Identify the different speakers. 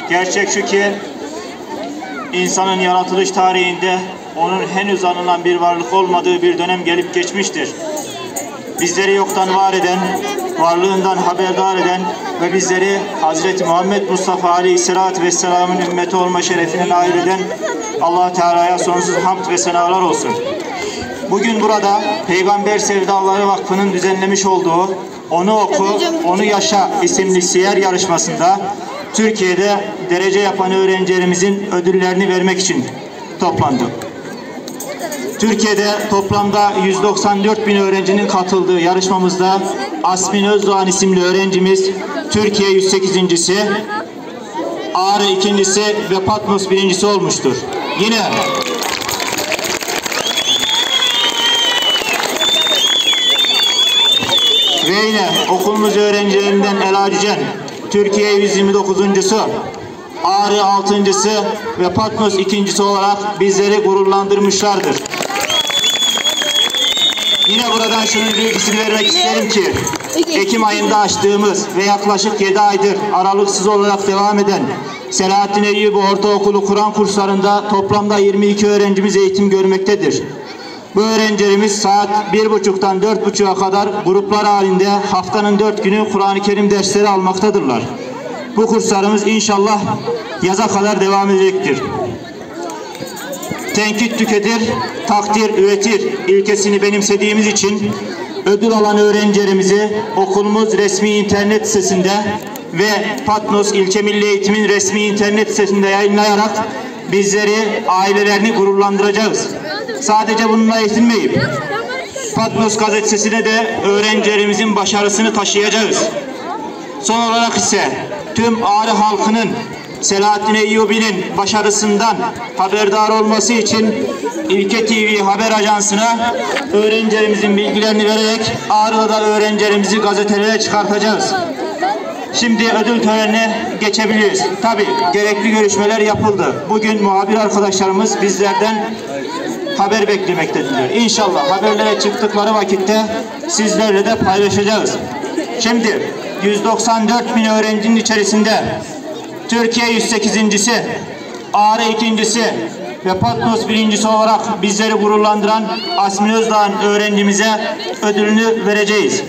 Speaker 1: Gerçek şu ki insanın yaratılış tarihinde onun henüz anılan bir varlık olmadığı bir dönem gelip geçmiştir. Bizleri yoktan var eden, varlığından haberdar eden ve bizleri Hz. Muhammed Mustafa Aleyhisselatü Vesselam'ın ümmeti olma şerefine nail eden Allah Teala'ya sonsuz hamd ve senalar olsun. Bugün burada Peygamber Sevdaları Vakfı'nın düzenlemiş olduğu Onu Oku, Onu Yaşa isimli siyer yarışmasında Türkiye'de derece yapan öğrencilerimizin ödüllerini vermek için toplandık. Türkiye'de toplamda 194.000 öğrencinin katıldığı yarışmamızda Asmin Özdoğan isimli öğrencimiz Türkiye 108.'si, Ağrı 2.'si ve Patmos 1.'si olmuştur. Yine okulumuz öğrencilerinden Ela Cücen Türkiye 129.'su, Ağrı 6.'sı ve Patmos 2.'si olarak bizleri gururlandırmışlardır. Yine buradan şunun bilgisini vermek isterim ki Ekim ayında açtığımız ve yaklaşık 7 aydır aralıksız olarak devam eden Selahattin Eyyubi Ortaokulu Kur'an kurslarında toplamda 22 öğrencimiz eğitim görmektedir. Bu öğrencilerimiz saat 1.30'dan 4.30'a kadar gruplar halinde haftanın 4 günü Kur'an-ı Kerim dersleri almaktadırlar. Bu kurslarımız inşallah yaza kadar devam edecektir. Tenkit tüketir, takdir üretir ilkesini benimsediğimiz için ödül alan öğrencilerimizi okulumuz resmi internet sitesinde ve Patmos İlçe Milli Eğitim'in resmi internet sitesinde yayınlayarak bizleri, ailelerini gururlandıracağız. Sadece bununla yetinmeyip Patmos gazetesine de öğrencilerimizin başarısını taşıyacağız. Son olarak ise tüm Ağrı halkının Selahattin Eyyubi'nin başarısından haberdar olması için İlke TV Haber Ajansı'na öğrencilerimizin bilgilerini vererek Ağrı'da öğrencilerimizi gazetelere çıkartacağız. Şimdi ödül törenine geçebiliriz. Tabii gerekli görüşmeler yapıldı. Bugün muhabir arkadaşlarımız bizlerden haber beklemektedirler. İnşallah haberlere çıktıkları vakitte sizlerle de paylaşacağız. Şimdi 194.000 öğrencinin içerisinde Türkiye 108.'si, Ağrı 2.'si ve Patmos 1.'si olarak bizleri gururlandıran Asmin Özdoğan öğrencimize ödülünü vereceğiz.